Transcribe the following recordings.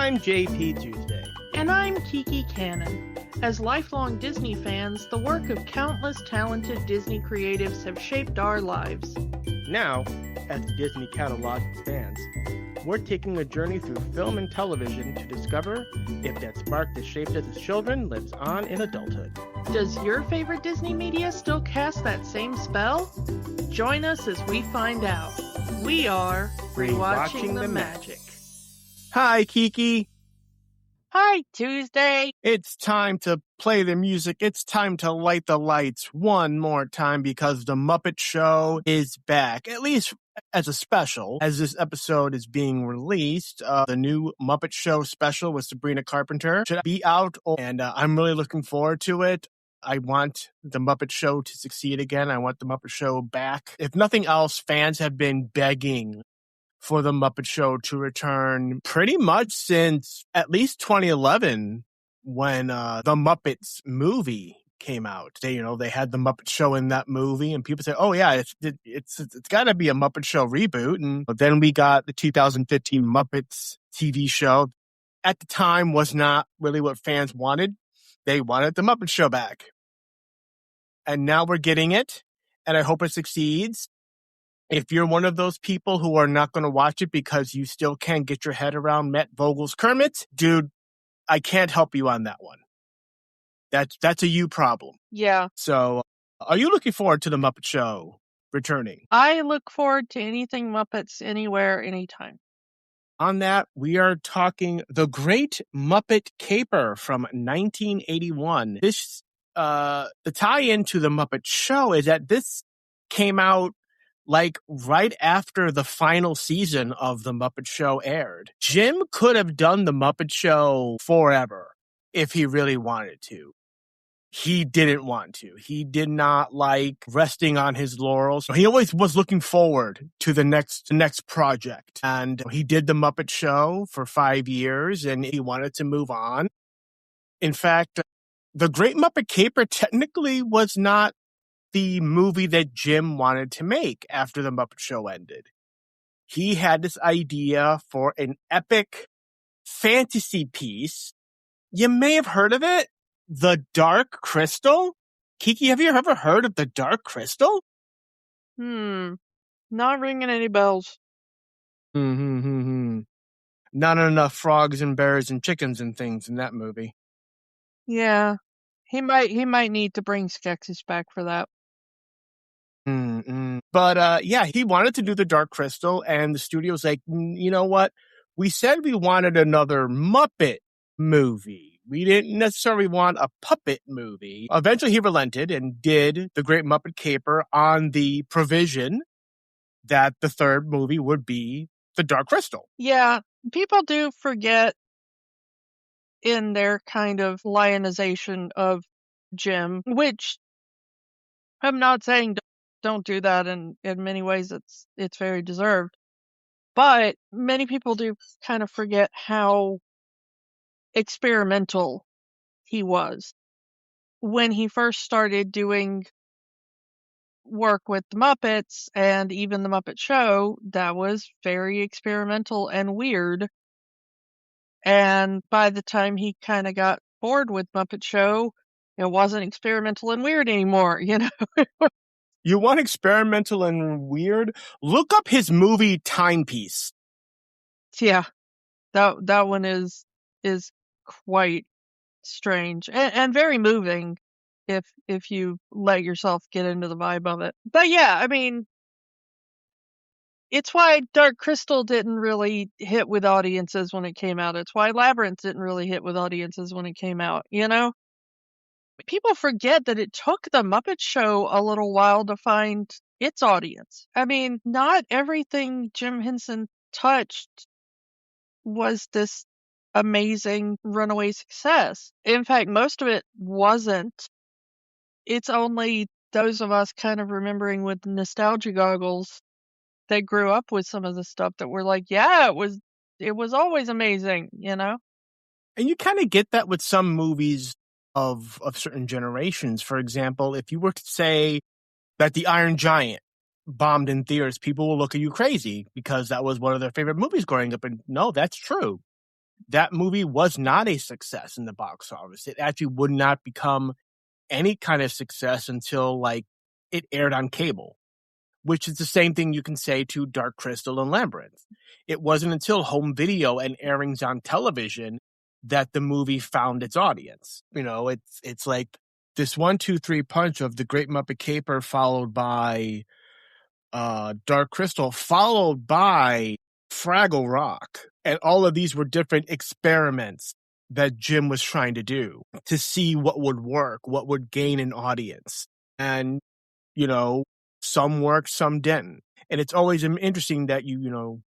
I'm JP Tuesday. And I'm Kiki Cannon. As lifelong Disney fans, the work of countless talented Disney creatives have shaped our lives. Now, as the Disney catalog expands, we're taking a journey through film and television to discover if that spark that shaped us as children lives on in adulthood. Does your favorite Disney media still cast that same spell? Join us as we find out. We are Rewatching the Magic. Hi, Kiki. Hi, Tuesday. It's time to play the music. It's time to light the lights one more time because the Muppet Show is back, at least as a special. As this episode is being released, the new Muppet Show special with Sabrina Carpenter should be out, and I'm really looking forward to it. I want the Muppet Show to succeed again. I want the Muppet Show back. If nothing else, fans have been begging for the Muppet Show to return pretty much since at least 2011 when the Muppets movie came out. They had the Muppet Show in that movie, and people say, "Oh yeah, it's got to be a Muppet Show reboot." And then we got the 2015 Muppets TV show. At the time, was not really what fans wanted. They wanted the Muppet Show back, and now we're getting it, and I hope it succeeds. If you're one of those people who are not going to watch it because you still can't get your head around Matt Vogel's Kermit, dude, I can't help you on that one. That's a you problem. Yeah. So, are you looking forward to the Muppet Show returning? I look forward to anything Muppets, anywhere, anytime. On that, we are talking The Great Muppet Caper from 1981. This, the tie-in to the Muppet Show is that this came out like right after the final season of the Muppet Show aired. Jim could have done the Muppet Show forever if he really wanted to. He didn't want to. He did not like resting on his laurels. He always was looking forward to the next project. And he did the Muppet Show for 5 years and he wanted to move on. In fact, The Great Muppet Caper technically was not the movie that Jim wanted to make after the Muppet Show ended. He had this idea for an epic fantasy piece. You may have heard of it, The Dark Crystal. Kiki, have you ever heard of The Dark Crystal? Not ringing any bells. Not enough frogs and bears and chickens and things in that movie. Yeah, he might need to bring Skeksis back for that. But yeah, he wanted to do The Dark Crystal, and the studio's like, you know what? We said we wanted another Muppet movie. We didn't necessarily want a puppet movie. Eventually, he relented and did The Great Muppet Caper on the provision that the third movie would be The Dark Crystal. Yeah, people do forget in their kind of lionization of Jim, which I'm not saying don't do that, and in many ways it's very deserved. But many people do kind of forget how experimental he was. When he first started doing work with the Muppets and even the Muppet Show, that was very experimental and weird. And by the time he kind of got bored with Muppet Show, it wasn't experimental and weird anymore, you know? You want experimental and weird? Look up his movie Timepiece. Yeah, that one is quite strange and very moving if you let yourself get into the vibe of it. But yeah, I mean, it's why Dark Crystal didn't really hit with audiences when it came out. It's why Labyrinth didn't really hit with audiences when it came out, you know? People forget that it took the Muppet Show a little while to find its audience. I mean, not everything Jim Henson touched was this amazing runaway success. In fact, most of it wasn't. It's only those of us kind of remembering with nostalgia goggles that grew up with some of the stuff that were like, yeah, it was always amazing, you know? And you kind of get that with some movies of certain generations. For example, if you were to say that The Iron Giant bombed in theaters, people will look at you crazy because that was one of their favorite movies growing up. And no, that's true. that movie was not a success in the box office. It actually would not become any kind of success until like it aired on cable, which is the same thing you can say to Dark Crystal and Labyrinth. It wasn't until home video and airings on television that the movie found its audience. You know, it's like this 1-2-3 punch of the Great Muppet Caper followed by Dark Crystal, followed by Fraggle Rock. And all of these were different experiments that Jim was trying to do to see what would work, what would gain an audience. And, you know, some worked, some didn't. And it's always interesting that you know,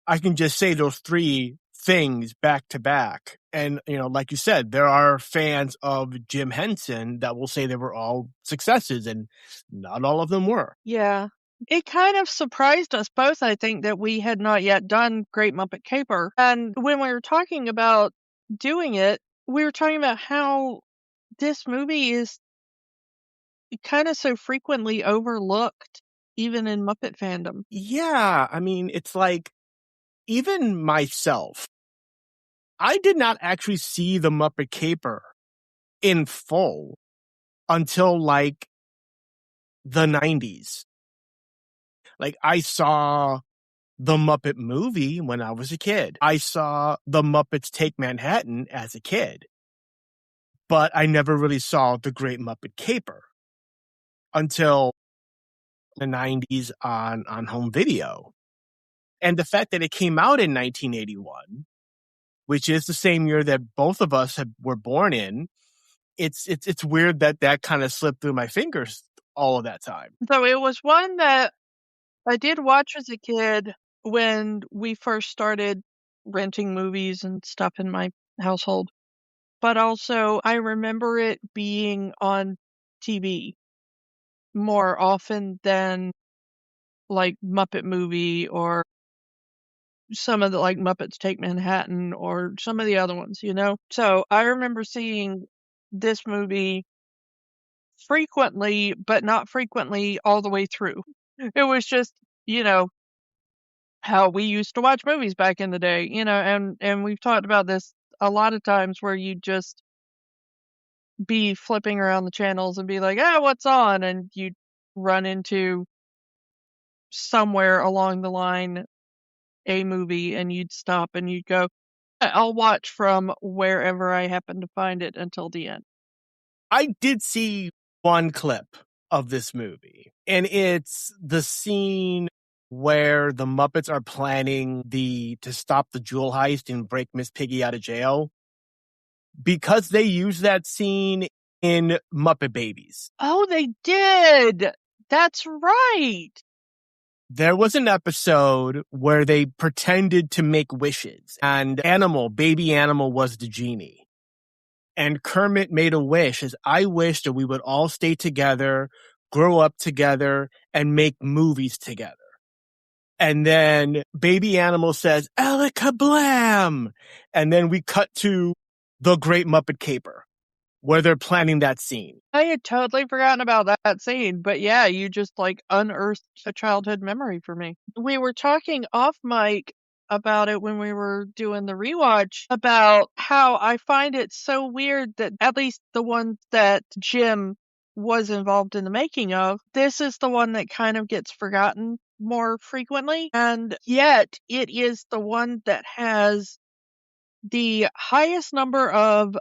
I can just say those three things back to back. And, you know, like you said, there are fans of Jim Henson that will say they were all successes, and not all of them were. Yeah. It kind of surprised us both, I think, that we had not yet done Great Muppet Caper. And when we were talking about doing it, we were talking about how this movie is kind of so frequently overlooked, even in Muppet fandom. Yeah, I mean, it's like, even myself, I did not actually see the Muppet Caper in full until like the 90s. Like, I saw the Muppet movie when I was a kid. I saw the Muppets Take Manhattan as a kid. But I never really saw the Great Muppet Caper until the 90s on home video. And the fact that it came out in 1981, which is the same year that both of us were born in, it's weird that kind of slipped through my fingers all of that time. So it was one that I did watch as a kid when we first started renting movies and stuff in my household. But also, I remember it being on TV more often than like Muppet Movie or some of the like Muppets Take Manhattan or some of the other ones, you know? So I remember seeing this movie frequently, but not frequently all the way through. It was just, you know, how we used to watch movies back in the day, you know, and we've talked about this a lot of times where you just be flipping around the channels and be like, what's on? And you'd run into somewhere along the line a movie and you'd stop and you'd go, I'll watch from wherever I happen to find it until the end. I did see one clip of this movie, and it's the scene where the Muppets are planning to stop the jewel heist and break Miss Piggy out of jail, because they use that scene in Muppet Babies. Oh, they did! That's right! There was an episode where they pretended to make wishes, and baby animal was the genie. And Kermit made a wish, as I wish that we would all stay together, grow up together, and make movies together. And then baby animal says, "Alakablam!" And then we cut to the Great Muppet Caper, where they're planning that scene. I had totally forgotten about that scene, but yeah, you just like unearthed a childhood memory for me. We were talking off mic about it when we were doing the rewatch about how I find it so weird that at least the one that Jim was involved in the making of, this is the one that kind of gets forgotten more frequently, and yet it is the one that has the highest number of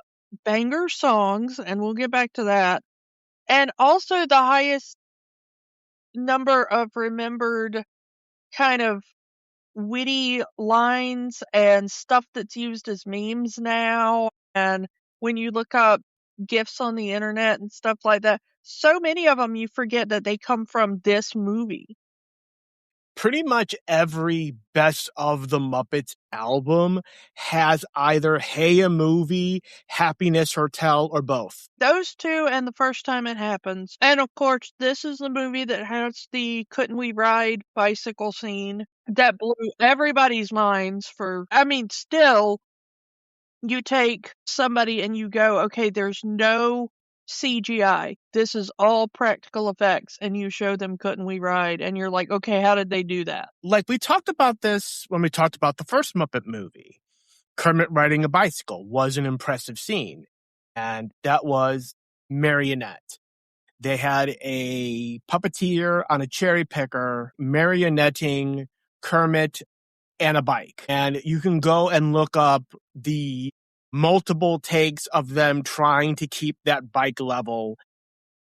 banger songs, and we'll get back to that, and also the highest number of remembered kind of witty lines and stuff that's used as memes now. And when you look up GIFs on the internet and stuff like that, so many of them you forget that they come from this movie. Pretty much every Best of the Muppets album has either Hey a Movie, Happiness Hotel, or both. Those two and The First Time It Happens. And of course, this is the movie that has the Couldn't We Ride bicycle scene that blew everybody's minds for, I mean, still, you take somebody and you go, okay, there's no CGI. This is all practical effects. And you show them Couldn't We Ride? And you're like, okay, how did they do that? Like, we talked about this when we talked about the first Muppet movie. Kermit riding a bicycle was an impressive scene. And that was Marionette. They had a puppeteer on a cherry picker marionetting Kermit and a bike. And you can go and look up the multiple takes of them trying to keep that bike level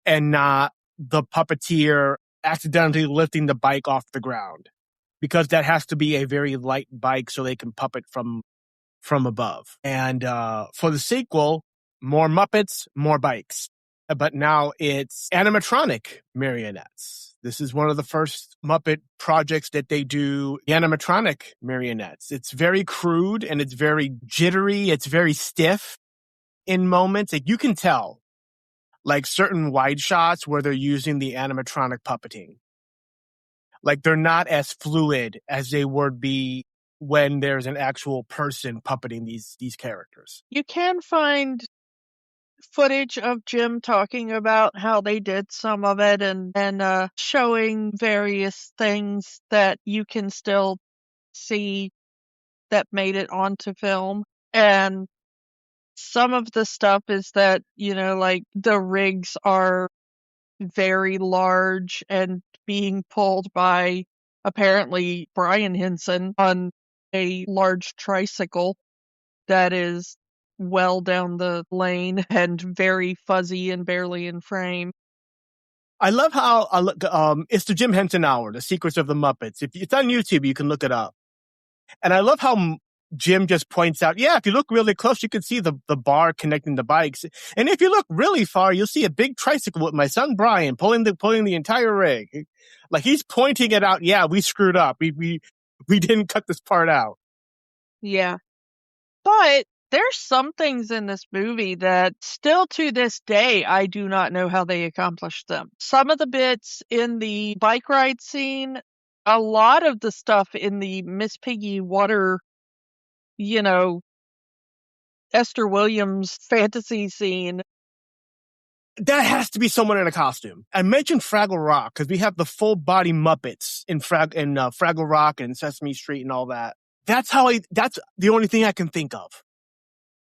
and not the puppeteer accidentally lifting the bike off the ground, because that has to be a very light bike so they can puppet from above. And for the sequel, more Muppets, more bikes. But now it's animatronic marionettes. This is one of the first Muppet projects that they do animatronic marionettes. It's very crude and it's very jittery. It's very stiff in moments. Like you can tell, like certain wide shots where they're using the animatronic puppeting. Like they're not as fluid as they would be when there's an actual person puppeting these characters. You can find footage of Jim talking about how they did some of it and showing various things that you can still see that made it onto film. And some of the stuff is that, like the rigs are very large and being pulled by apparently Brian Henson on a large tricycle that is well down the lane and very fuzzy and barely in frame. I love how it's the Jim Henson Hour, The Secrets of the Muppets. If it's on YouTube, you can look it up. And I love how Jim just points out, yeah, if you look really close, you can see the bar connecting the bikes. And if you look really far, you'll see a big tricycle with my son Brian pulling the entire rig. Like he's pointing it out. Yeah, we screwed up. We didn't cut this part out. Yeah. But there's some things in this movie that still to this day, I do not know how they accomplished them. Some of the bits in the bike ride scene, a lot of the stuff in the Miss Piggy water, Esther Williams fantasy scene. That has to be someone in a costume. I mentioned Fraggle Rock because we have the full body Muppets in Fraggle Rock and Sesame Street and all that. That's the only thing I can think of.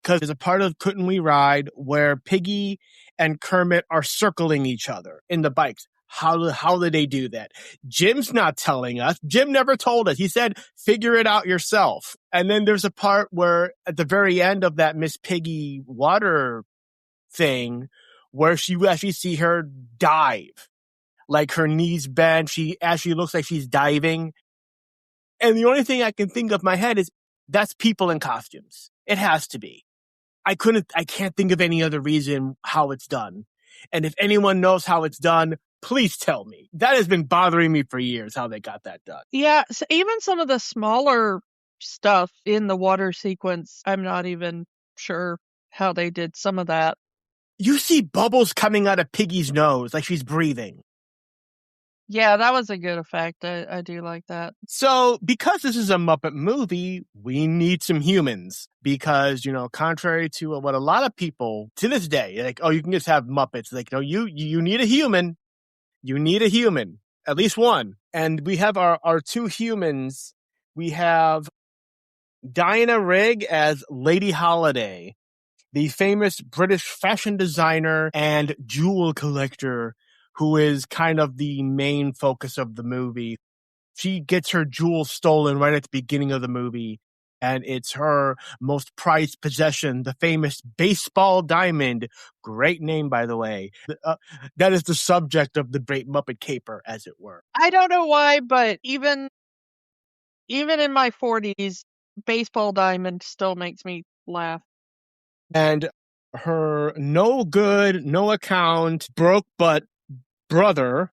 Because there's a part of Couldn't We Ride where Piggy and Kermit are circling each other in the bikes. How did they do that? Jim's not telling us. Jim never told us. He said, figure it out yourself. And then there's a part where at the very end of that Miss Piggy water thing where you actually see her dive. Like her knees bent. She actually looks like she's diving. And the only thing I can think of in my head is that's people in costumes. It has to be. I can't think of any other reason how it's done. And if anyone knows how it's done, please tell me. That has been bothering me for years, how they got that done. Yeah, so even some of the smaller stuff in the water sequence, I'm not even sure how they did some of that. You see bubbles coming out of Piggy's nose, like she's breathing. Yeah, that was a good effect. I do like that. So, because this is a Muppet movie, we need some humans. Because, contrary to what a lot of people to this day, like, oh, you can just have Muppets. Like, no, you need a human. You need a human. At least one. And we have our two humans. We have Diana Rigg as Lady Holiday, the famous British fashion designer and jewel collector who is kind of the main focus of the movie. She gets her jewels stolen right at the beginning of the movie, and it's her most prized possession, the famous baseball diamond. Great name, by the way. That is the subject of the Great Muppet Caper, as it were. I don't know why, but even in my 40s, baseball diamond still makes me laugh. And her no good, no account, broke butt brother,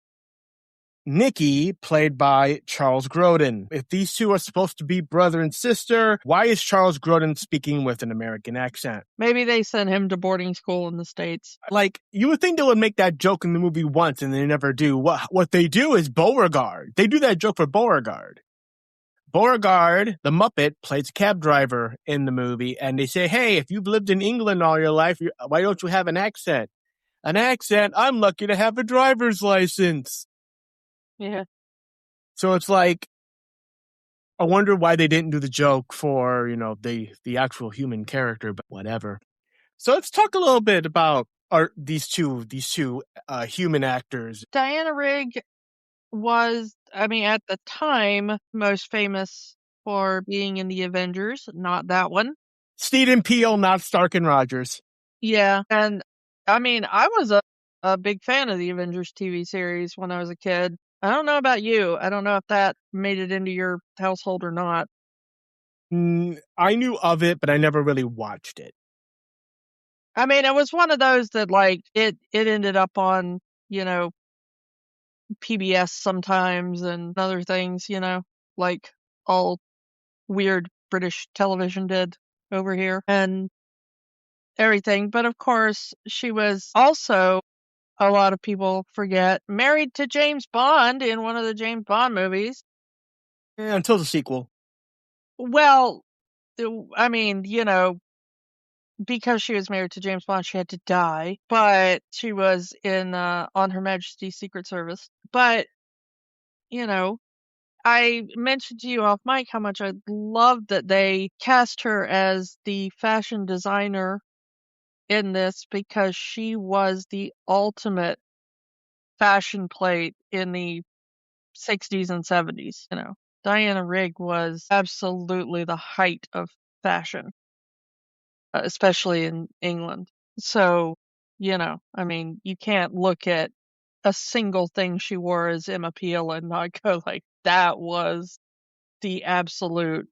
Nicky, played by Charles Grodin. If these two are supposed to be brother and sister, why is Charles Grodin speaking with an American accent? Maybe they sent him to boarding school in the States. Like, you would think they would make that joke in the movie once, and they never do. What they do is Beauregard. They do that joke for Beauregard. Beauregard, the Muppet, plays a cab driver in the movie, and they say, hey, if you've lived in England all your life, why don't you have an accent? An accent? I'm lucky to have a driver's license. Yeah. So it's like, I wonder why they didn't do the joke for, the actual human character, but whatever. So let's talk a little bit about these two human actors. Diana Rigg was, at the time, most famous for being in the Avengers, not that one. Steed and Peele, not Stark and Rogers. Yeah, and I was a big fan of the Avengers TV series when I was a kid. I don't know about you. I don't know if that made it into your household or not. I knew of it, but I never really watched it. It was one of those that, like, it ended up on, PBS sometimes and other things, like all weird British television did over here and everything. But of course, she was also, a lot of people forget, married to James Bond in one of the James Bond movies. Yeah, until the sequel. Well, because she was married to James Bond, she had to die. But she was in on Her Majesty's Secret Service. But, I mentioned to you off mic how much I loved that they cast her as the fashion designer in this, because she was the ultimate fashion plate in the 60s and 70s. Diana Rigg was absolutely the height of fashion, especially in England. So, you can't look at a single thing she wore as Emma Peel and not go like, that was the absolute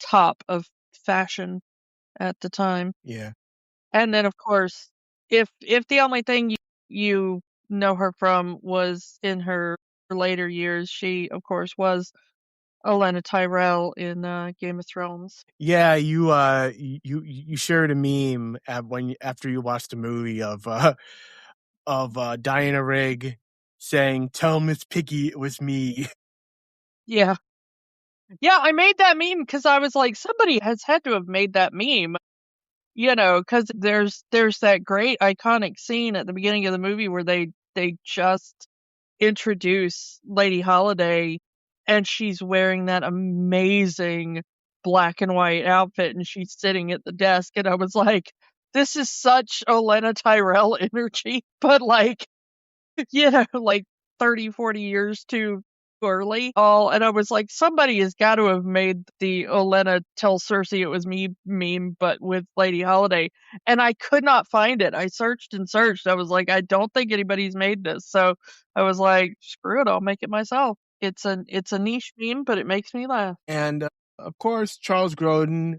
top of fashion at the time. Yeah. And then, of course, if the only thing you know her from was in her later years, she, of course, was Olenna Tyrell in Game of Thrones. Yeah, you shared a meme after you watched the movie of Diana Rigg saying, "Tell Miss Piggy it was me." Yeah. Yeah, I made that meme because I was like, somebody has had to have made that meme, because there's that great iconic scene at the beginning of the movie where they just introduce Lady Holiday and she's wearing that amazing black and white outfit and she's sitting at the desk, and I was like, this is such Olenna Tyrell energy, but like, like 30, 40 years too early. And I was like, somebody has got to have made the Olenna tell Cersei it was me meme, but with Lady Holiday. And I could not find it. I searched and searched. I was like, I don't think anybody's made this. So I was like, screw it, I'll make it myself. It's a niche meme, but it makes me laugh. And of course, Charles Grodin,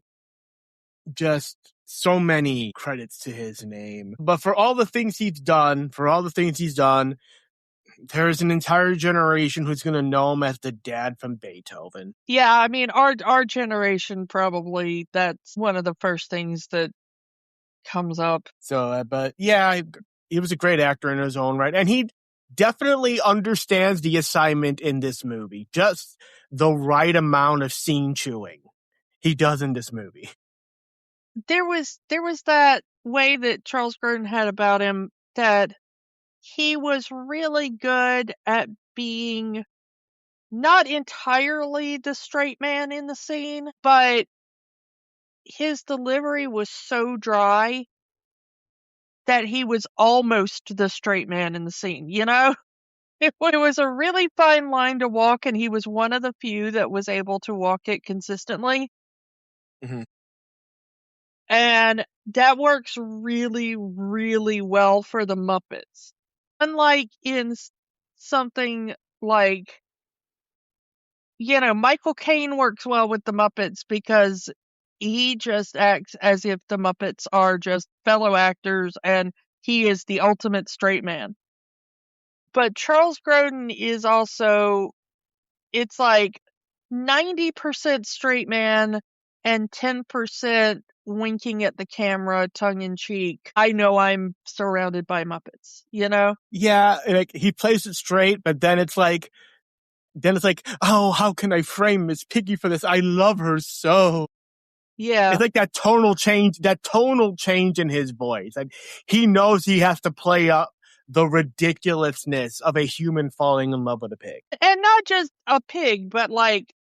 just so many credits to his name. But for all the things he's done, there's an entire generation who's going to know him as the dad from Beethoven. Yeah, our generation, probably, that's one of the first things that comes up. So, but yeah, he was a great actor in his own right. And he definitely understands the assignment in this movie. Just the right amount of scene chewing he does in this movie. There was that way that Charles Grodin had about him, that he was really good at being not entirely the straight man in the scene, but his delivery was so dry that he was almost the straight man in the scene, It was a really fine line to walk, and he was one of the few that was able to walk it consistently. Mm-hmm. And that works really, really well for the Muppets. Unlike in something like, Michael Caine works well with the Muppets because he just acts as if the Muppets are just fellow actors and he is the ultimate straight man. But Charles Grodin is also, it's like 90% straight man and 10% winking at the camera, tongue in cheek. I know I'm surrounded by Muppets, Yeah, like he plays it straight, but then it's like, oh, how can I frame Miss Piggy for this? I love her so. Yeah. It's like that tonal change in his voice. Like he knows he has to play up the ridiculousness of a human falling in love with a pig. And not just a pig, but like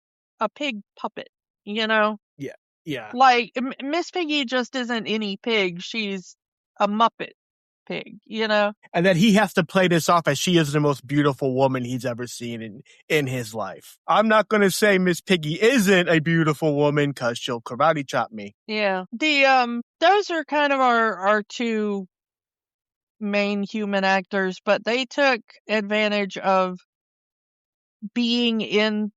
a pig puppet, you know? Yeah. Yeah. Like, Miss Piggy just isn't any pig. She's a Muppet pig, you know? And that he has to play this off as she is the most beautiful woman he's ever seen in his life. I'm not going to say Miss Piggy isn't a beautiful woman because she'll karate chop me. Yeah. Those are kind of our two main human actors, but they took advantage of being in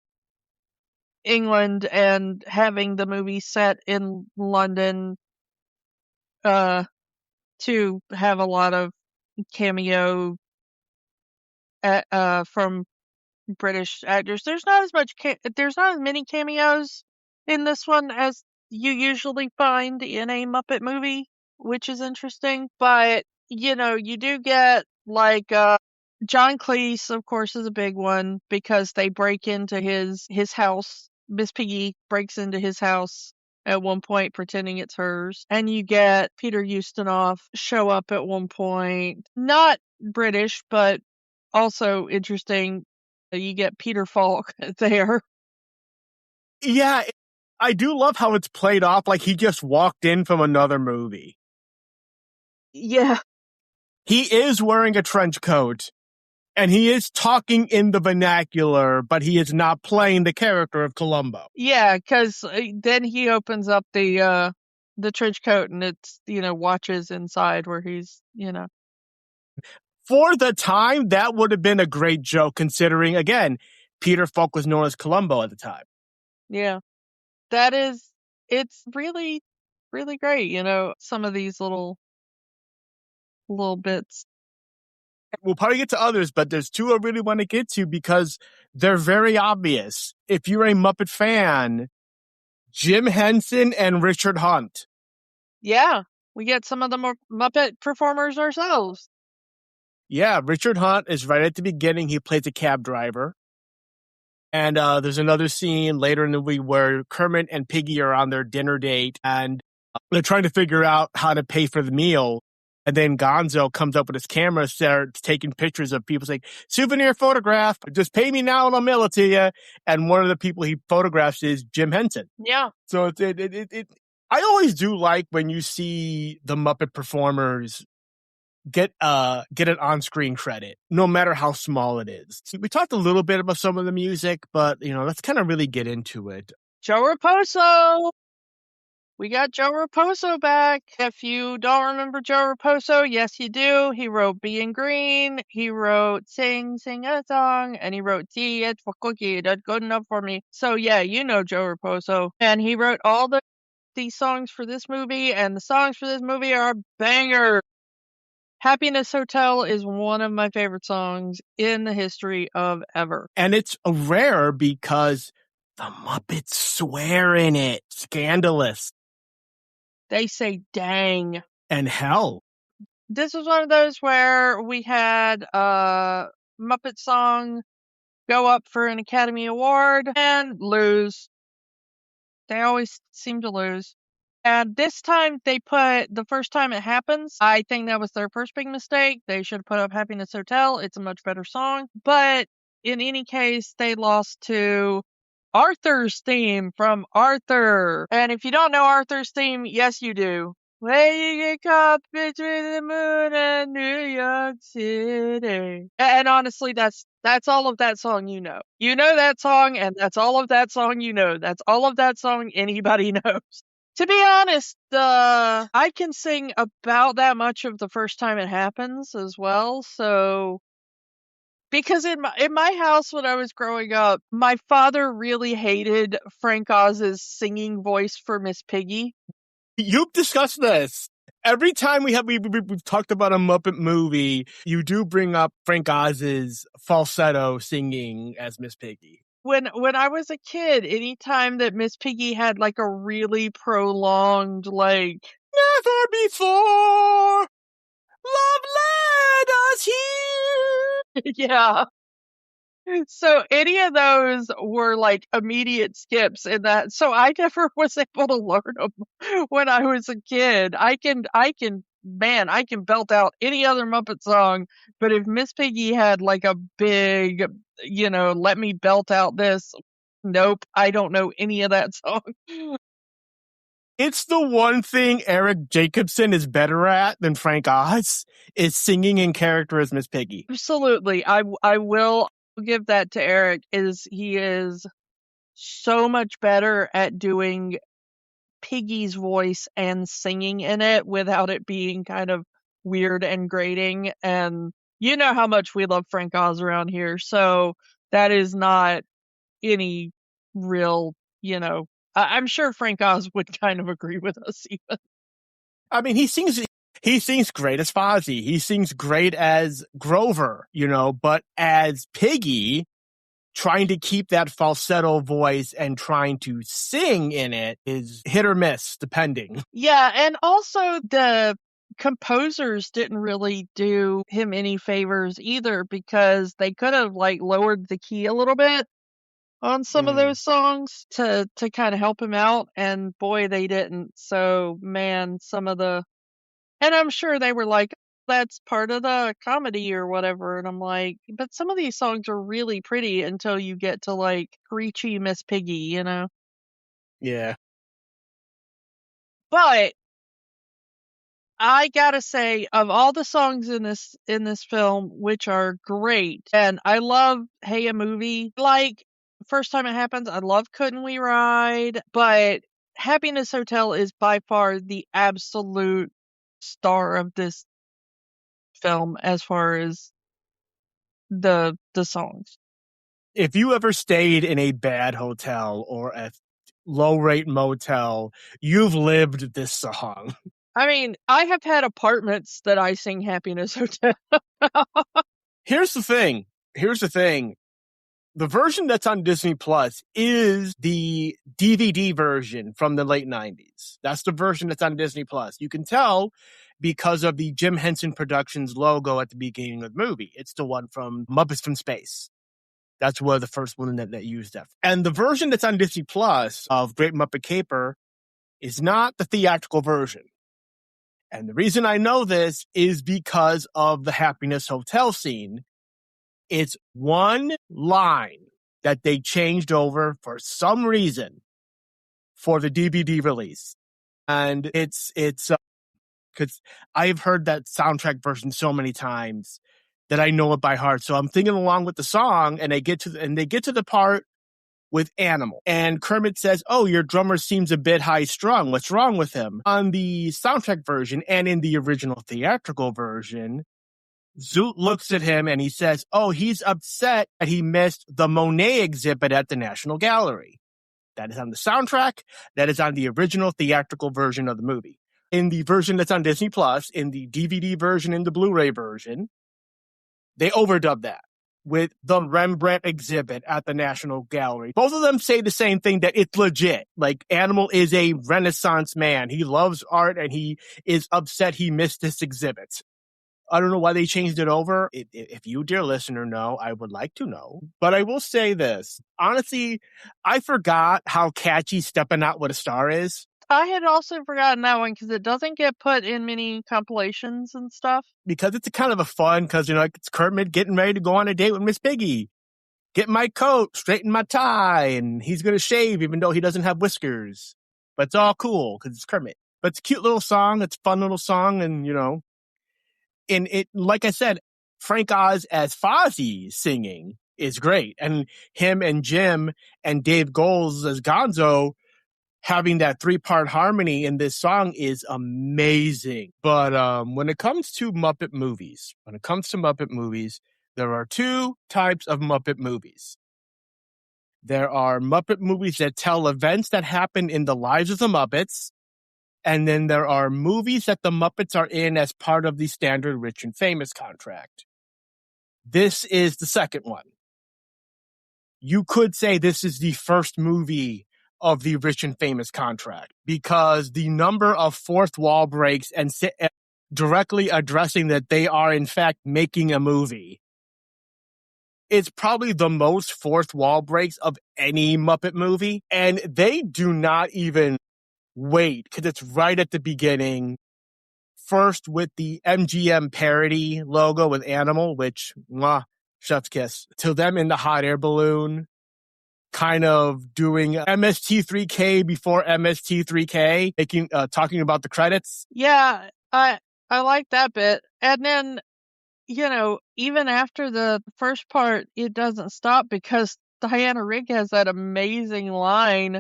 England and having the movie set in London, to have a lot of cameo from British actors. There's not as many cameos in this one as you usually find in a Muppet movie, which is interesting. But you do get like John Cleese, of course, is a big one because they break into his house. Miss Piggy breaks into his house at one point pretending it's hers. And you get Peter Ustinov show up at one point. Not British, but also interesting. You get Peter Falk there. Yeah, I do love how it's played off like he just walked in from another movie. Yeah. He is wearing a trench coat, and he is talking in the vernacular, but he is not playing the character of Columbo. Yeah, because then he opens up the trench coat and it's, watches inside where he's, For the time, that would have been a great joke considering, again, Peter Falk was known as Columbo at the time. Yeah. It's really, really great, some of these little bits. We'll probably get to others, but there's two I really want to get to because they're very obvious. If you're a Muppet fan, Jim Henson and Richard Hunt. Yeah, we get some of the Muppet performers ourselves. Yeah, Richard Hunt is right at the beginning. He plays a cab driver. And there's another scene later in the movie where Kermit and Piggy are on their dinner date and they're trying to figure out how to pay for the meal. And then Gonzo comes up with his camera, starts taking pictures of people saying, souvenir photograph, just pay me now and I'll mail it to you. And one of the people he photographs is Jim Henson. Yeah. So I always do like when you see the Muppet performers get an on-screen credit, no matter how small it is. See, we talked a little bit about some of the music, but let's kind of really get into it. Joe Raposo! We got Joe Raposo back. If you don't remember Joe Raposo, yes you do. He wrote Being Green, he wrote Sing a Song, and he wrote Tea, It's for Cookie, That's Good Enough for Me. So yeah, you know Joe Raposo. And he wrote all these songs for this movie, and the songs for this movie are bangers. Happiness Hotel is one of my favorite songs in the history of ever. And it's rare because the Muppets swear in it. Scandalous. They say dang. And hell. This was one of those where we had a Muppet song go up for an Academy Award and lose. They always seem to lose. And this time the first time it happens, I think that was their first big mistake. They should have put up Happiness Hotel. It's a much better song. But in any case, they lost to Arthur's theme from Arthur. And if you don't know Arthur's theme, yes, you do. Where you get caught between the moon and New York City. And honestly, that's all of that song you know. You know that song, and that's all of that song you know. That's all of that song anybody knows. To be honest, I can sing about that much of the first time it happens as well, so... Because in my house when I was growing up, my father really hated Frank Oz's singing voice for Miss Piggy. You've discussed this. Every time we've talked about a Muppet movie, you do bring up Frank Oz's falsetto singing as Miss Piggy. When I was a kid, anytime that Miss Piggy had like a really prolonged, like, never before love led us here. Yeah. So any of those were like immediate skips in that. So I never was able to learn them when I was a kid. I can belt out any other Muppet song, but if Miss Piggy had like a big, let me belt out this, Nope, I don't know any of that song. It's the one thing Eric Jacobson is better at than Frank Oz, is singing in character as Miss Piggy. Absolutely. I will give that to Eric, he is so much better at doing Piggy's voice and singing in it without it being kind of weird and grating. And you know how much we love Frank Oz around here, so that is not any real, I'm sure Frank Oz would kind of agree with us even. I mean, he sings great as Fozzie. He sings great as Grover, but as Piggy, trying to keep that falsetto voice and trying to sing in it is hit or miss, depending. Yeah, and also the composers didn't really do him any favors either, because they could have lowered the key a little bit on some of those songs to kind of help him out, and boy, they didn't. So man, and I'm sure they were like, that's part of the comedy or whatever, and I'm like, but some of these songs are really pretty until you get to preachy Miss Piggy, Yeah. But I gotta say, of all the songs in this film, which are great, and I love Hey a Movie, First Time It Happens, I love Couldn't We Ride, but Happiness Hotel is by far the absolute star of this film as far as the songs. If you ever stayed in a bad hotel or a low-rate motel, you've lived this song. I mean, I have had apartments that I sing Happiness Hotel. Here's the thing. The version that's on Disney Plus is the DVD version from the late 90s. That's the version that's on Disney Plus. You can tell because of the Jim Henson Productions logo at the beginning of the movie. It's the one from Muppets from Space. That's where the first one that used that. And the version that's on Disney Plus of Great Muppet Caper is not the theatrical version. And the reason I know this is because of the Happiness Hotel scene. It's one line that they changed over for some reason for the DVD release. And it's because I've heard that soundtrack version so many times that I know it by heart. So I'm thinking along with the song, and they get to the part with Animal. And Kermit says, "Oh, your drummer seems a bit high strung. What's wrong with him?" On the soundtrack version and in the original theatrical version, Zoot looks at him and he says, "Oh, he's upset that he missed the Monet exhibit at the National Gallery." That is on the soundtrack. That is on the original theatrical version of the movie. In the version that's on Disney Plus, in the DVD version and the Blu-ray version, they overdub that with the Rembrandt exhibit at the National Gallery. Both of them say the same thing, that it's legit. Animal is a Renaissance man. He loves art and he is upset he missed this exhibit. I don't know why they changed it over. If you, dear listener, know, I would like to know. But I will say this. Honestly, I forgot how catchy Steppin' Out with a Star is. I had also forgotten that one because it doesn't get put in many compilations and stuff. Because it's a kind of a fun, because, it's Kermit getting ready to go on a date with Miss Piggy. Get my coat, straighten my tie, and he's going to shave even though he doesn't have whiskers. But it's all cool because it's Kermit. But it's a cute little song. It's a fun little song. And, and it, like I said, Frank Oz as Fozzie singing is great. And him and Jim and Dave Goelz as Gonzo having that 3-part harmony in this song is amazing. But when it comes to Muppet movies, there are 2 types of Muppet movies. There are Muppet movies that tell events that happen in the lives of the Muppets. And then there are movies that the Muppets are in as part of the standard Rich and Famous contract. This is the second one. You could say this is the first movie of the Rich and Famous contract, because the number of fourth wall breaks and directly addressing that they are in fact making a movie. It's probably the most fourth wall breaks of any Muppet movie, and they do not even wait, because it's right at the beginning. First with the MGM parody logo with Animal, which, chef's kiss. To them in the hot air balloon. kind of doing MST3K before MST3K, talking about the credits. Yeah, I like that bit. And then, even after the first part, it doesn't stop because Diana Rigg has that amazing line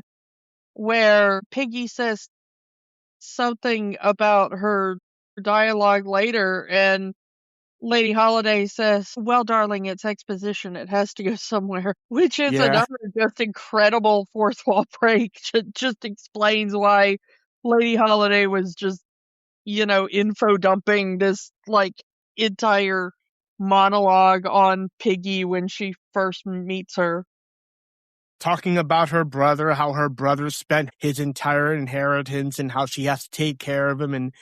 where Piggy says something about her dialogue later, and Lady Holiday says, "Well, darling, it's exposition. It has to go somewhere," which is another just incredible fourth wall break. Just explains why Lady Holiday was just, info dumping this entire monologue on Piggy when she first meets her. Talking about her brother, how her brother spent his entire inheritance and how she has to take care of him, and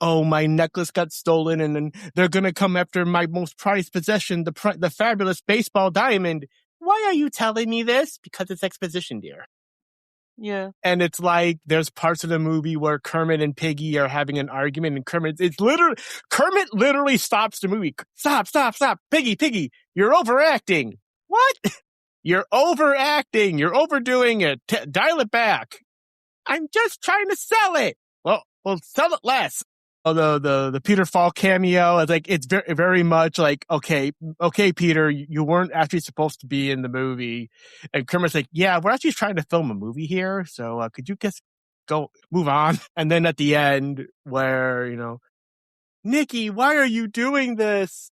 oh, my necklace got stolen, and then they're gonna come after my most prized possession, the fabulous baseball diamond. Why are you telling me this? Because it's exposition, dear. Yeah. And it's like there's parts of the movie where Kermit and Piggy are having an argument, and Kermit literally stops the movie. Stop. Piggy, you're overacting. What? You're overacting. You're overdoing it. Dial it back. I'm just trying to sell it. Well, sell it less. Although the Peter Falk cameo, it's very, very much like, okay, Peter, you weren't actually supposed to be in the movie. And Kermit's like, yeah, we're actually trying to film a movie here. So could you just move on? And then at the end where, Nikki, why are you doing this?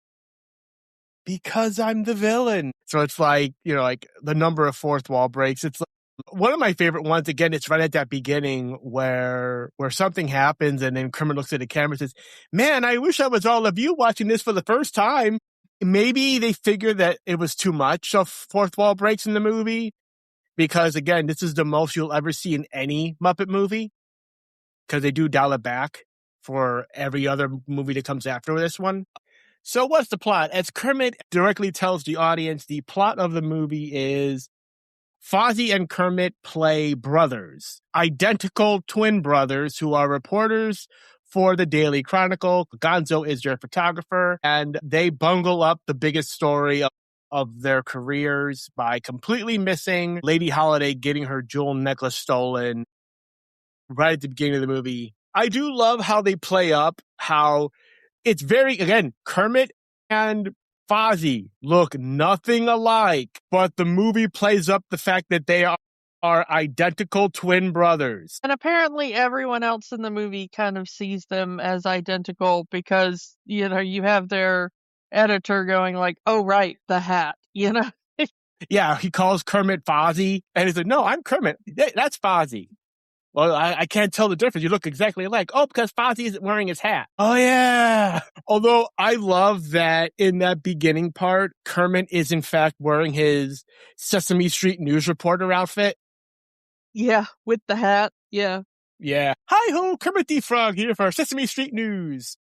Because I'm the villain. So it's like, the number of fourth wall breaks. It's like, one of my favorite ones, again, it's right at that beginning where something happens and then Kermit looks at the camera and says, man, I wish I was all of you watching this for the first time. Maybe they figured that it was too much of fourth wall breaks in the movie because, again, this is the most you'll ever see in any Muppet movie because they do dial it back for every other movie that comes after this one. So what's the plot? As Kermit directly tells the audience, the plot of the movie is Fozzie and Kermit play brothers, identical twin brothers who are reporters for the Daily Chronicle. Gonzo is their photographer, and they bungle up the biggest story of their careers by completely missing Lady Holiday getting her jewel necklace stolen right at the beginning of the movie. I do love how they play up how it's again, Kermit and Fozzie look nothing alike, but the movie plays up the fact that they are identical twin brothers. And apparently everyone else in the movie kind of sees them as identical because, you have their editor going like, oh, right, the hat, Yeah, he calls Kermit Fozzie, and he's like, no, I'm Kermit. That's Fozzie. Well, I can't tell the difference. You look exactly alike. Oh, because Fozzie isn't wearing his hat. Oh, yeah. Although I love that in that beginning part, Kermit is in fact wearing his Sesame Street news reporter outfit. Yeah, with the hat. Yeah. Yeah. Hi-ho, Kermit the Frog here for Sesame Street News.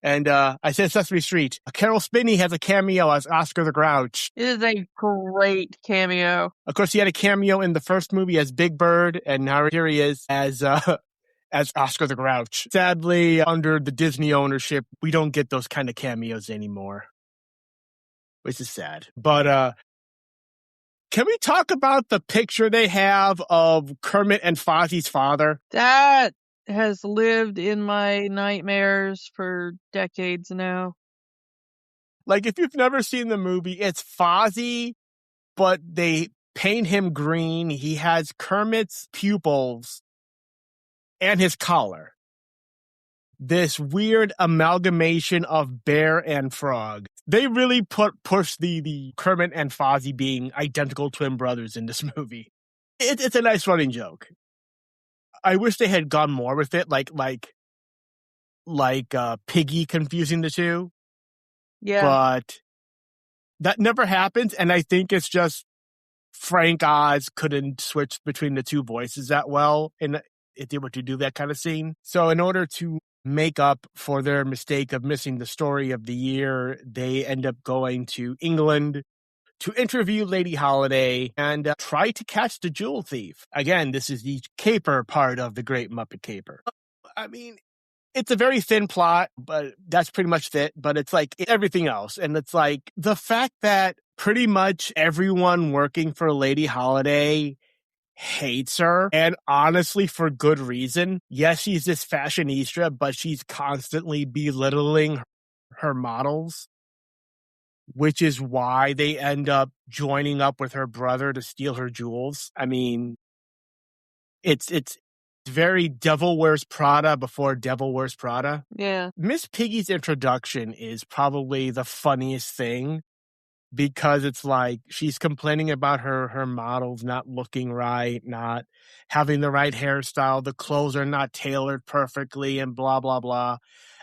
And I said Sesame Street. Carol Spinney has a cameo as Oscar the Grouch. It is a great cameo. Of course, he had a cameo in the first movie as Big Bird, and now here he is as Oscar the Grouch. Sadly, under the Disney ownership, we don't get those kind of cameos anymore, which is sad. But can we talk about the picture they have of Kermit and Fozzie's father? That has lived in my nightmares for decades now. Like, if you've never seen the movie, it's Fozzie, but they paint him green. He has Kermit's pupils and his collar. This weird amalgamation of bear and frog. They really push the Kermit and Fozzie being identical twin brothers in this movie. It's a nice running joke. I wish they had gone more with it, like Piggy confusing the two. Yeah. But that never happens, and I think it's just Frank Oz couldn't switch between the two voices that well, and if they were to do that kind of scene. So in order to make up for their mistake of missing the story of the year, they end up going to England to interview Lady Holiday and try to catch the jewel thief. Again, this is the caper part of the Great Muppet Caper. I mean, it's a very thin plot, but that's pretty much it. But it's like everything else. And it's like the fact that pretty much everyone working for Lady Holiday hates her, and honestly for good reason. Yes, she's this fashionista, but she's constantly belittling her models, which is why they end up joining up with her brother to steal her jewels. I mean, it's very Devil Wears Prada before Devil Wears Prada. Yeah. Miss Piggy's introduction is probably the funniest thing, because it's like she's complaining about her models not looking right, not having the right hairstyle, the clothes are not tailored perfectly, and blah, blah, blah.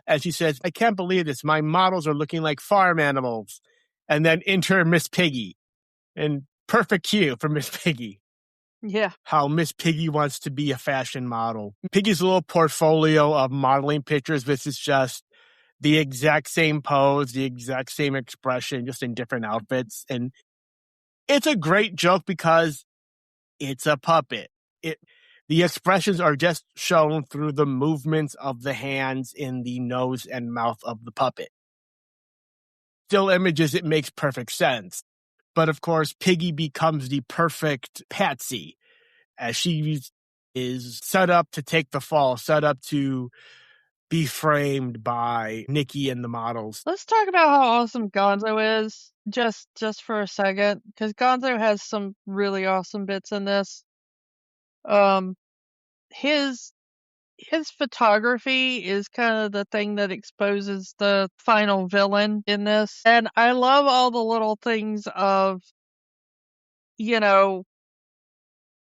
And she says, I can't believe this. My models are looking like farm animals. And then enter Miss Piggy. And perfect cue for Miss Piggy. Yeah. How Miss Piggy wants to be a fashion model. Piggy's little portfolio of modeling pictures, this is just the exact same pose, the exact same expression, just in different outfits. And it's a great joke because it's a puppet. The expressions are just shown through the movements of the hands in the nose and mouth of the puppet. Still images, it makes perfect sense. But of course, Piggy becomes the perfect patsy, as she is set up to take the fall, set up to be framed by Nikki and the models. Let's talk about how awesome Gonzo is, just for a second, because Gonzo has some really awesome bits in this. His photography is kind of the thing that exposes the final villain in this. And I love all the little things of,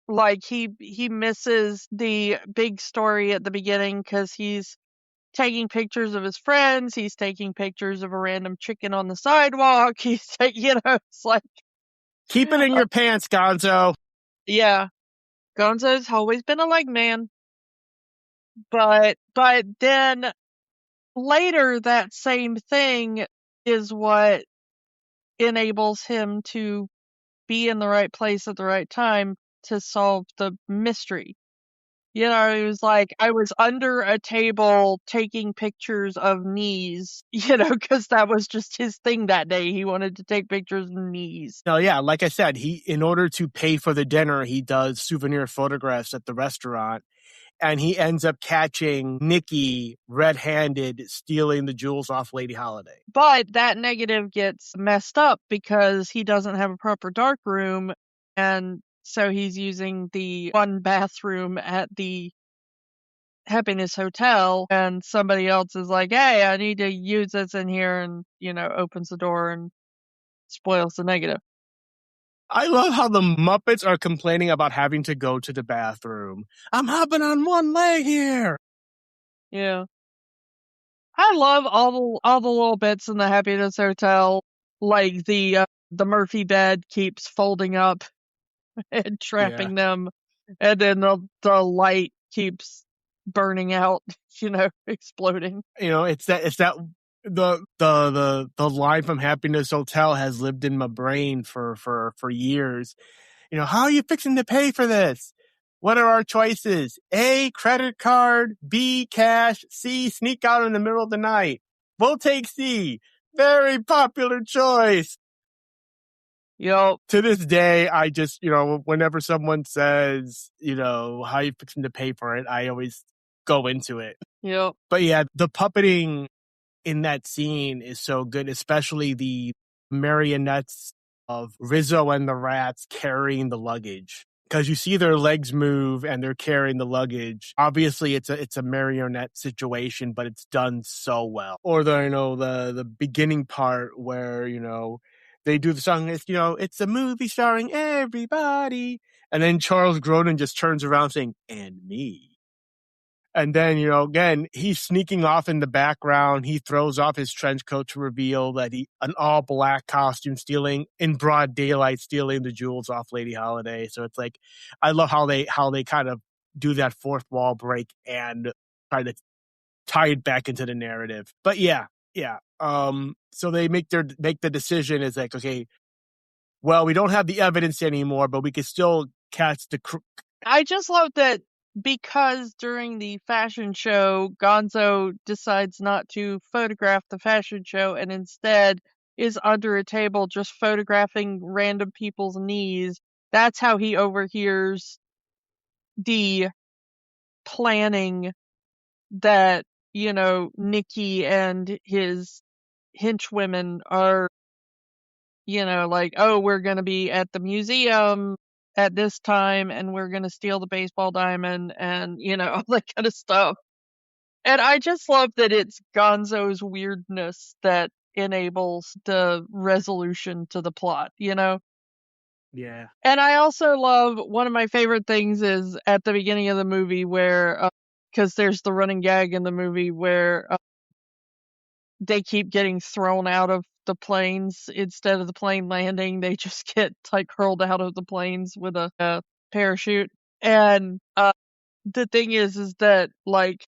like he misses the big story at the beginning because he's taking pictures of his friends. He's taking pictures of a random chicken on the sidewalk. He's it's like, keep it in your pants, Gonzo. Yeah. Gonzo's always been a leg man. But then later that same thing is what enables him to be in the right place at the right time to solve the mystery. He was like, I was under a table taking pictures of knees, because that was just his thing that day. He wanted to take pictures of knees. No, yeah, like I said, in order to pay for the dinner, he does souvenir photographs at the restaurant, and he ends up catching Nikki red-handed stealing the jewels off Lady Holiday. But that negative gets messed up because he doesn't have a proper dark room, and so he's using the one bathroom at the Happiness Hotel, and somebody else is like, hey, I need to use this in here, and, opens the door and spoils the negative. I love how the Muppets are complaining about having to go to the bathroom. I'm hopping on one leg here. Yeah. I love all the little bits in the Happiness Hotel, like the Murphy bed keeps folding up and trapping them, and then the light keeps burning out, exploding. It's that the line from Happiness Hotel has lived in my brain for years. How are you fixing to pay for this? What are our choices? A, credit card. B, cash. C, sneak out in the middle of the night. We'll take C. Very popular choice. To this day, I just, whenever someone says, how are you fixing to pay for it, I always go into it. Yep. But yeah, the puppeting in that scene is so good, especially the marionettes of Rizzo and the rats carrying the luggage. Because you see their legs move and they're carrying the luggage. Obviously, it's a marionette situation, but it's done so well. Or the beginning part where they do the song. It's a movie starring everybody, and then Charles Grodin just turns around saying, "And me." And then, again, he's sneaking off in the background. He throws off his trench coat to reveal that an all black costume in broad daylight, stealing the jewels off Lady Holiday. So it's like, I love how they kind of do that fourth wall break and try to tie it back into the narrative. But yeah. So they make the decision is like, okay, well, we don't have the evidence anymore, but we can still catch the. I just love that. Because during the fashion show, Gonzo decides not to photograph the fashion show and instead is under a table just photographing random people's knees. That's how he overhears the planning that, Nikki and his henchwomen are, like, oh, we're going to be at the museum at this time and we're going to steal the baseball diamond and, all that kind of stuff. And I just love that it's Gonzo's weirdness that enables the resolution to the plot, Yeah. And I also love, one of my favorite things is at the beginning of the movie where, because there's the running gag in the movie where they keep getting thrown out of the planes instead of the plane landing. They just get like hurled out of the planes with a parachute. And the thing is that like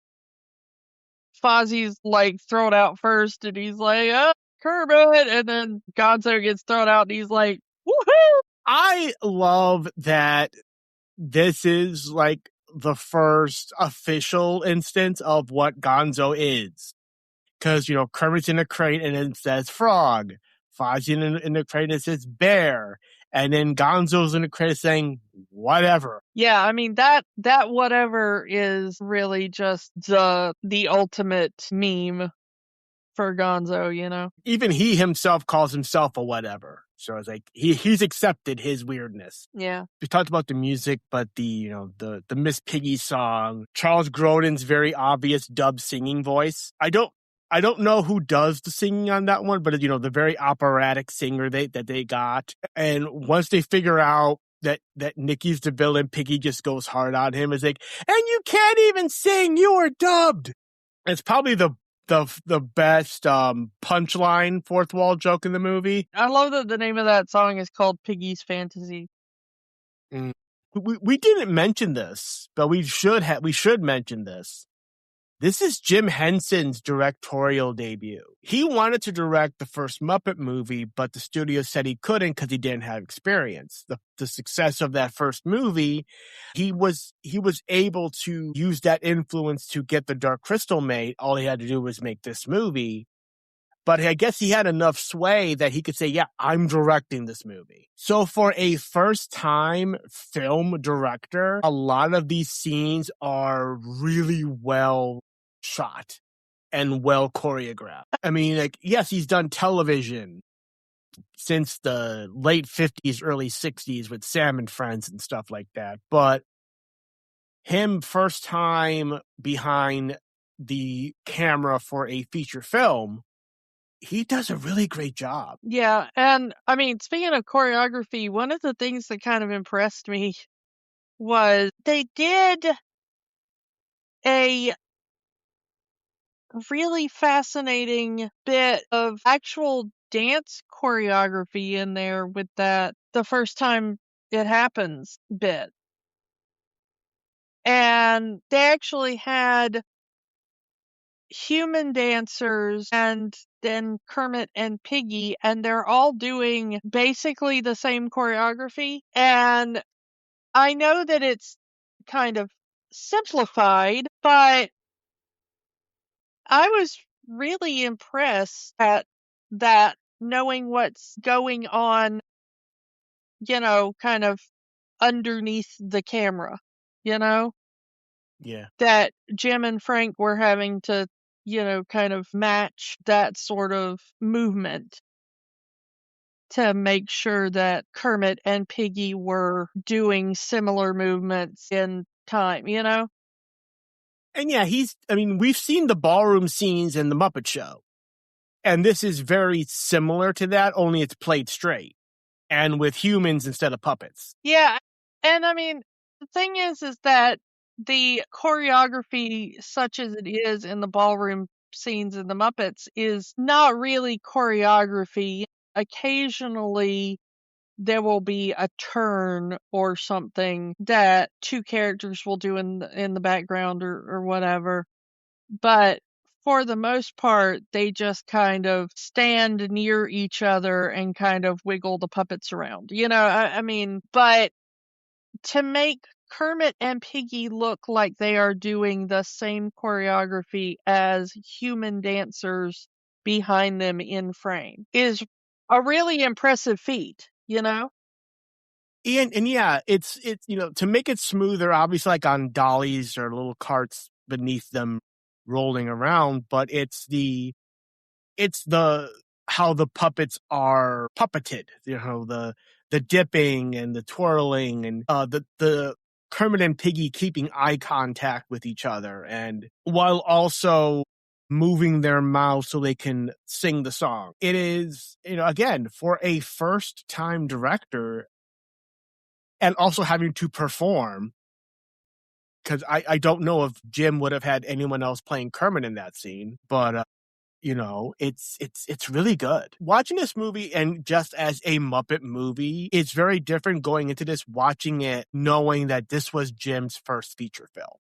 Fozzie's like thrown out first, and he's like, Kermit, and then Gonzo gets thrown out, and he's like, woohoo! I love that this is like the first official instance of what Gonzo is. Because, Kermit's in a crate and it says frog. Fozzie in the crate and it says bear. And then Gonzo's in the crate saying whatever. Yeah, I mean, that whatever is really just the ultimate meme for Gonzo, Even he himself calls himself a whatever. So it's like he's accepted his weirdness. Yeah. We talked about the music, but the Miss Piggy song, Charles Grodin's very obvious dub singing voice. I don't know who does the singing on that one, but the very operatic singer that they got. And once they figure out that Nicky's the villain, Piggy just goes hard on him. It's like, and you can't even sing, you were dubbed. It's probably the best punchline fourth wall joke in the movie. I love that the name of that song is called Piggy's Fantasy. We didn't mention this, but we should mention this. This is Jim Henson's directorial debut. He wanted to direct the first Muppet movie, but the studio said he couldn't because he didn't have experience. The success of that first movie, he was able to use that influence to get the Dark Crystal made. All he had to do was make this movie. But I guess he had enough sway that he could say, yeah, I'm directing this movie. So for a first-time film director, a lot of these scenes are really well shot and well choreographed. I mean, like, yes, he's done television since the late 50s, early 60s with Sam and Friends and stuff like that. But him first time behind the camera for a feature film, he does a really great job. Yeah, and I mean, speaking of choreography, one of the things that kind of impressed me was they did a really fascinating bit of actual dance choreography in there with that the first time it happens bit. And they actually had human dancers and then Kermit and Piggy, and they're all doing basically the same choreography. And I know that it's kind of simplified, but I was really impressed at that, knowing what's going on, kind of underneath the camera, Yeah. that Jim and Frank were having to, kind of match that sort of movement to make sure that Kermit and Piggy were doing similar movements in time, And yeah, we've seen the ballroom scenes in the Muppet Show. And this is very similar to that, only it's played straight and with humans instead of puppets. Yeah. And I mean, the thing is that the choreography, such as it is in the ballroom scenes in the Muppets, is not really choreography. Occasionally, there will be a turn or something that two characters will do in the background or whatever. But for the most part, they just kind of stand near each other and kind of wiggle the puppets around. I mean, but to make Kermit and Piggy look like they are doing the same choreography as human dancers behind them in frame is a really impressive feat, you know? And yeah, it's to make it smoother, obviously, like on dollies or little carts beneath them rolling around, but it's the how the puppets are puppeted, the dipping and the twirling and the Kermit and Piggy keeping eye contact with each other, and while also moving their mouths so they can sing the song. It is, again, for a first time director and also having to perform, because I don't know if Jim would have had anyone else playing Kermit in that scene, but it's really good. Watching this movie, and just as a Muppet movie, it's very different going into this, watching it knowing that this was Jim's first feature film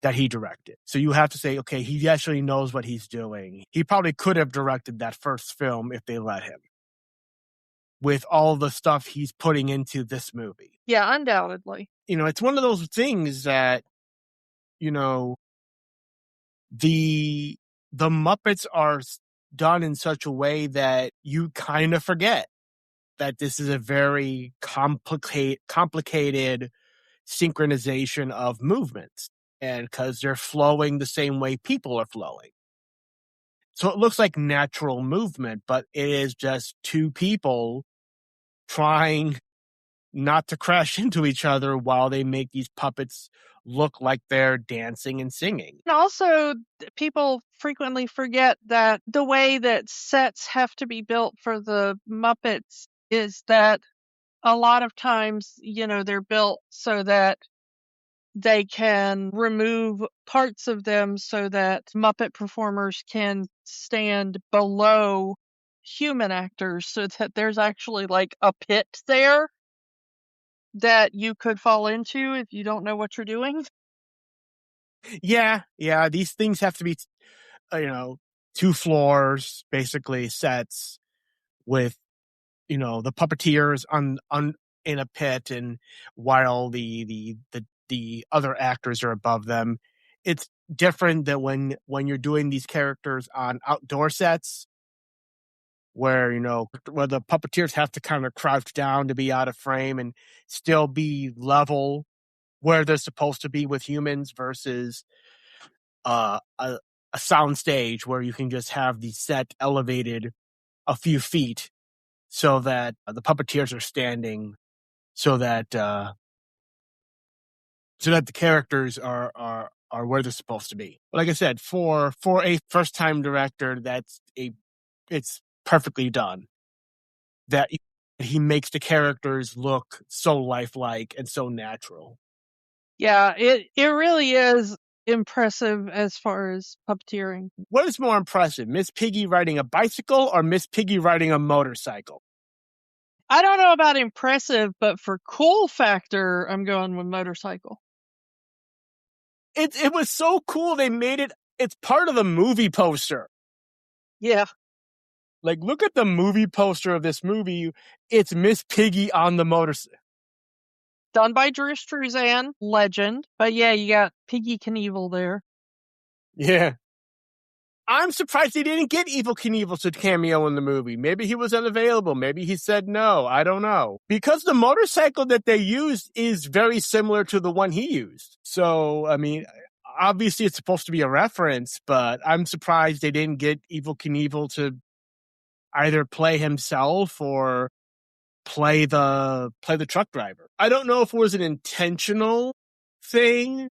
that he directed. So you have to say, okay, he actually knows what he's doing. He probably could have directed that first film if they let him, with all the stuff he's putting into this movie. Yeah, undoubtedly. It's one of those things that, the Muppets are done in such a way that you kind of forget that this is a very complicated synchronization of movements, and because they're flowing the same way people are flowing. So it looks like natural movement, but it is just two people trying not to crash into each other while they make these puppets look like they're dancing and singing. And also, people frequently forget that the way that sets have to be built for the Muppets is that a lot of times, they're built so that they can remove parts of them so that Muppet performers can stand below human actors, so that there's actually like a pit there that you could fall into if you don't know what you're doing. Yeah, these things have to be, 2 floors, basically, sets with, the puppeteers on in a pit, and while the other actors are above them. It's different than when you're doing these characters on outdoor sets, where where the puppeteers have to kind of crouch down to be out of frame and still be level where they're supposed to be with humans, versus a sound stage where you can just have the set elevated a few feet so that the puppeteers are standing, so that the characters are where they're supposed to be. Like I said, for a first time director, it's perfectly done. That he makes the characters look so lifelike and so natural. Yeah, it really is impressive as far as puppeteering. What is more impressive, Miss Piggy riding a bicycle or Miss Piggy riding a motorcycle? I don't know about impressive, but for cool factor, I'm going with motorcycle. It was so cool they made it. It's part of the movie poster. Yeah. Like, look at the movie poster of this movie. It's Miss Piggy on the motorcycle. Done by Drew Struzan, legend. But yeah, you got Piggy Knievel there. Yeah. I'm surprised they didn't get Evel Knievel to cameo in the movie. Maybe he was unavailable. Maybe he said no. I don't know. Because the motorcycle that they used is very similar to the one he used. So, I mean, obviously it's supposed to be a reference, but I'm surprised they didn't get Evel Knievel to either play himself or play the truck driver. I don't know if it was an intentional thing,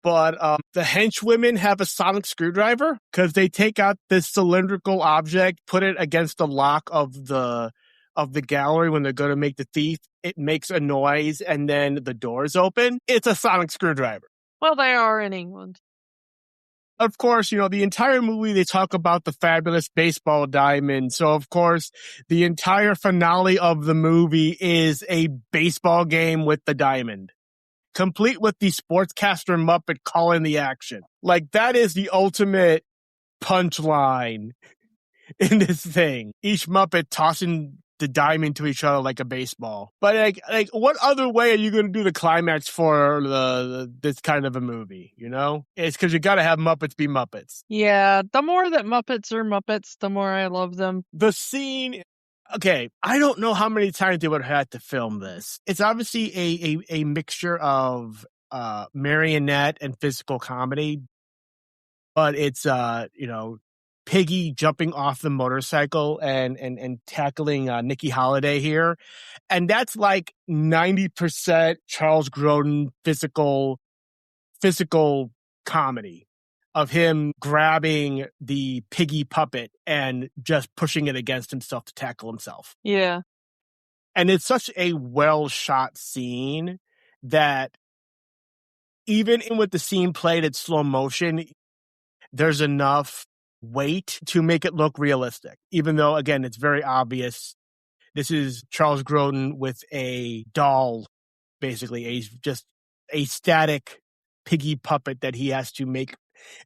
but the henchwomen have a sonic screwdriver, because they take out this cylindrical object, put it against the lock of the gallery when they're going to make the thief. It makes a noise, and then the doors open. It's a sonic screwdriver. Well, they are in England. Of course, the entire movie, they talk about the fabulous baseball diamond. So, of course, the entire finale of the movie is a baseball game with the diamond, complete with the sportscaster Muppet calling the action. Like, that is the ultimate punchline in this thing. Each Muppet tossing the diamond to each other like a baseball. But like what other way are you going to do the climax for this kind of a movie? It's because you got to have Muppets be Muppets. Yeah, the more that Muppets are Muppets, the more I love them. The scene Okay, I don't know how many times they would have had to film this. It's obviously a mixture of marionette and physical comedy, but it's Piggy jumping off the motorcycle and tackling Nikki Holiday here, and that's like 90% Charles Grodin physical comedy of him grabbing the piggy puppet and just pushing it against himself to tackle himself. Yeah. And it's such a well shot scene that even with the scene played at slow motion, there's enough weight to make it look realistic. Even though, again, it's very obvious. This is Charles Grodin with a doll, basically just a static piggy puppet that he has to make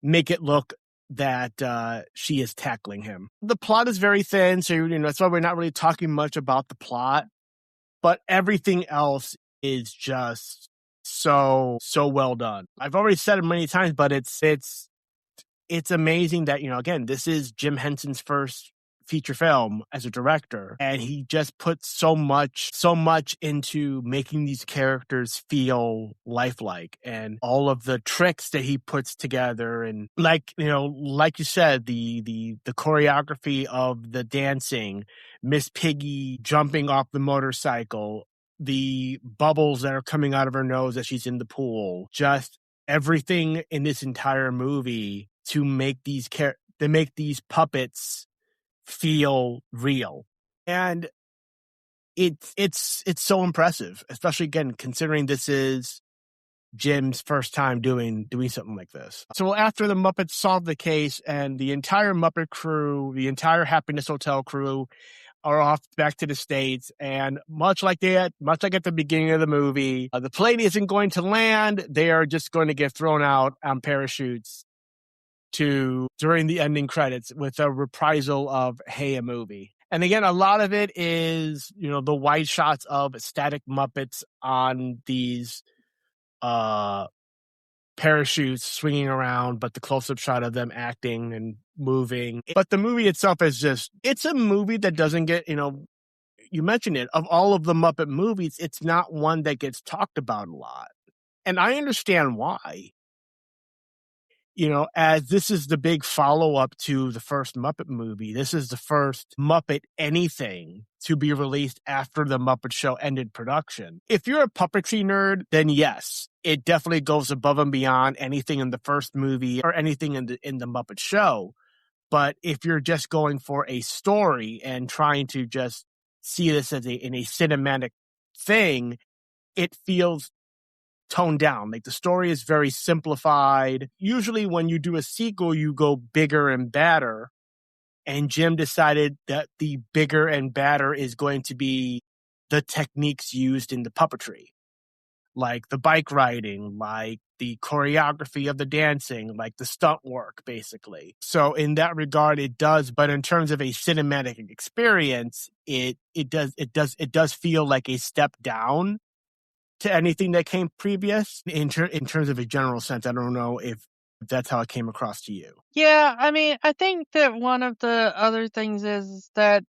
it look that she is tackling him. The plot is very thin, so that's why we're not really talking much about the plot. But everything else is just so well done. I've already said it many times, but it's amazing that again, this is Jim Henson's first feature film as a director, and he just puts so much into making these characters feel lifelike, and all of the tricks that he puts together, and like you said, the choreography of the dancing, Miss Piggy jumping off the motorcycle, the bubbles that are coming out of her nose as she's in the pool, just everything in this entire movie to make these puppets feel real. And it's so impressive, especially again considering this is Jim's first time doing something like this. So after the Muppets solve the case and the entire Muppet crew, the entire Happiness Hotel crew are off back to the States, and much like at the beginning of the movie, the plane isn't going to land. They are just going to get thrown out on parachutes during the ending credits with a reprisal of Hey, a Movie. And again, a lot of it is, the wide shots of static Muppets on these parachutes swinging around, but the close-up shot of them acting and moving. But the movie itself is it's a movie that doesn't get, you mentioned it, of all of the Muppet movies, it's not one that gets talked about a lot. And I understand why. As this is the big follow-up to the first Muppet movie. This is the first Muppet anything to be released after the Muppet Show ended production. If you're a puppetry nerd, then yes, it definitely goes above and beyond anything in the first movie or anything in the Muppet Show. But if you're just going for a story and trying to just see this as in a cinematic thing, it feels toned down. Like the story is very simplified. Usually when you do a sequel, you go bigger and badder. And Jim decided that the bigger and badder is going to be the techniques used in the puppetry. Like the bike riding, like the choreography of the dancing, like the stunt work, basically. So in that regard, it does. But in terms of a cinematic experience, it does feel like a step down to anything that came previous in terms of a general sense. I don't know if that's how it came across to you. Yeah, I mean, I think that one of the other things is that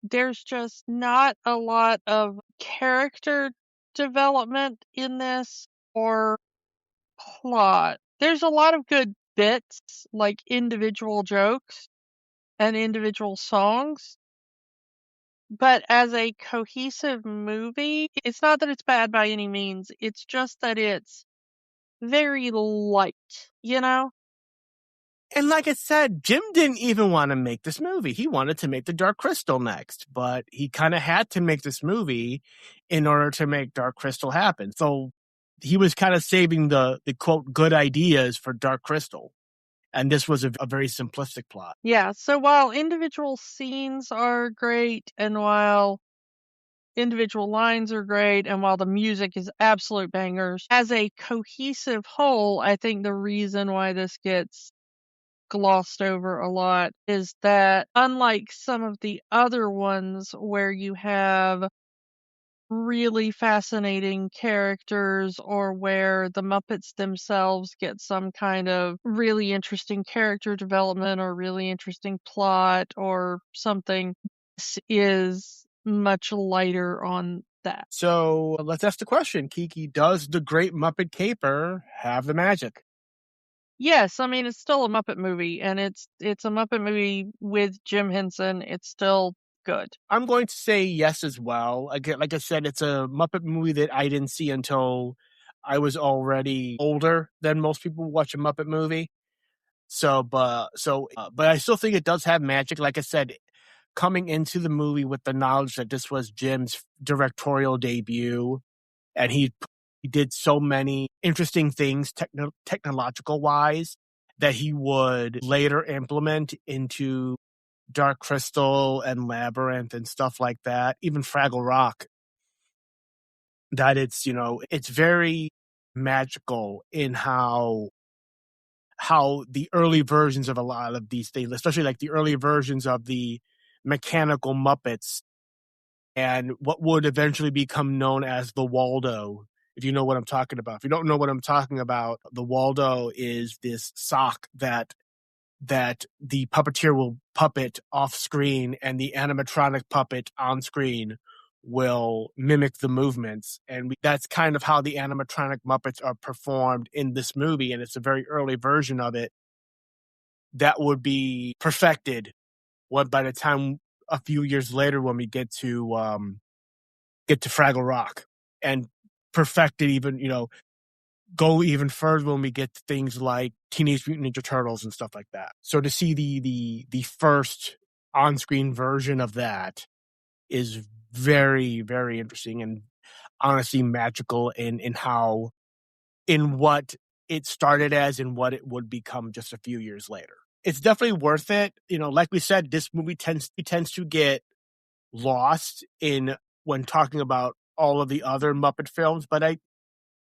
there's just not a lot of character development in this or plot. There's a lot of good bits, like individual jokes and individual songs. But as a cohesive movie, it's not that it's bad by any means. It's just that it's very light, And like I said, Jim didn't even want to make this movie. He wanted to make The Dark Crystal next, but he kind of had to make this movie in order to make Dark Crystal happen. So he was kind of saving the quote good ideas for Dark Crystal. And this was a very simplistic plot. Yeah, so while individual scenes are great, and while individual lines are great, and while the music is absolute bangers, as a cohesive whole, I think the reason why this gets glossed over a lot is that unlike some of the other ones where you have really fascinating characters or where the Muppets themselves get some kind of really interesting character development or really interesting plot or something, is much lighter on that. So let's ask the question, Kiki, does the Great Muppet Caper have the magic? Yes, I mean, it's still a Muppet movie, and it's a Muppet movie with Jim Henson. It's still good. I'm going to say yes as well. Again, like I said, it's a Muppet movie that I didn't see until I was already older than most people who watch a Muppet movie. But I still think it does have magic. Like I said, coming into the movie with the knowledge that this was Jim's directorial debut, and he did so many interesting things technological wise that he would later implement into Dark Crystal and Labyrinth and stuff like that, even Fraggle Rock, that it's very magical in how the early versions of a lot of these things, especially like the early versions of the mechanical Muppets and what would eventually become known as the Waldo, if you know what I'm talking about. If you don't know what I'm talking about, the Waldo is this sock that the puppeteer will puppet off screen and the animatronic puppet on screen will mimic the movements. And that's kind of how the animatronic Muppets are performed in this movie. And it's a very early version of it that would be perfected by the time a few years later when we get to Fraggle Rock, and perfected even, go even further when we get to things like Teenage Mutant Ninja Turtles and stuff like that. So to see the first on-screen version of that is very, very interesting and honestly magical in what it started as and what it would become just a few years later. It's definitely worth it. Like we said, this movie tends to get lost in when talking about all of the other Muppet films, but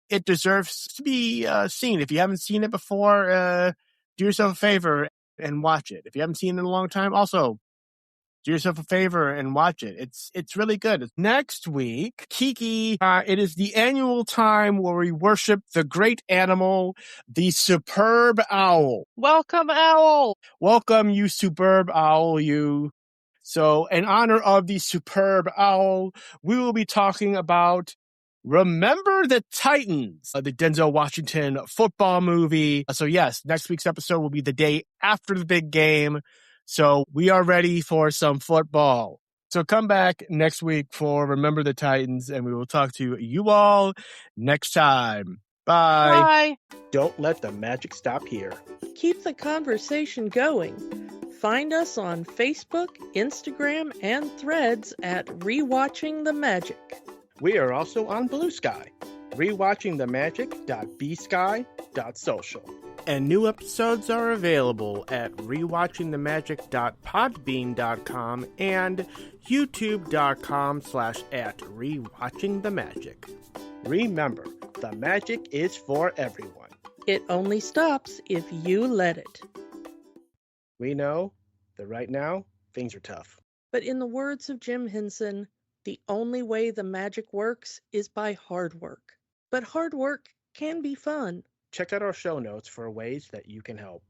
it deserves to be seen. If you haven't seen it before, do yourself a favor and watch it. If you haven't seen it in a long time, also do yourself a favor and watch it. It's really good. Next week, Kiki, it is the annual time where we worship the great animal, the superb owl. Welcome, owl! Welcome, you superb owl, you. So, in honor of the superb owl, we will be talking about Remember the Titans, the Denzel Washington football movie. So yes, next week's episode will be the day after the big game. So we are ready for some football. So come back next week for Remember the Titans, and we will talk to you all next time. Bye. Bye! Don't let the magic stop here. Keep the conversation going. Find us on Facebook, Instagram, and Threads at Rewatching the Magic. We are also on Blue Sky, rewatchingthemagic.bsky.social. And new episodes are available at rewatchingthemagic.podbean.com and youtube.com/@rewatchingthemagic. Remember, the magic is for everyone. It only stops if you let it. We know that right now, things are tough. But in the words of Jim Henson, the only way the magic works is by hard work. But hard work can be fun. Check out our show notes for ways that you can help.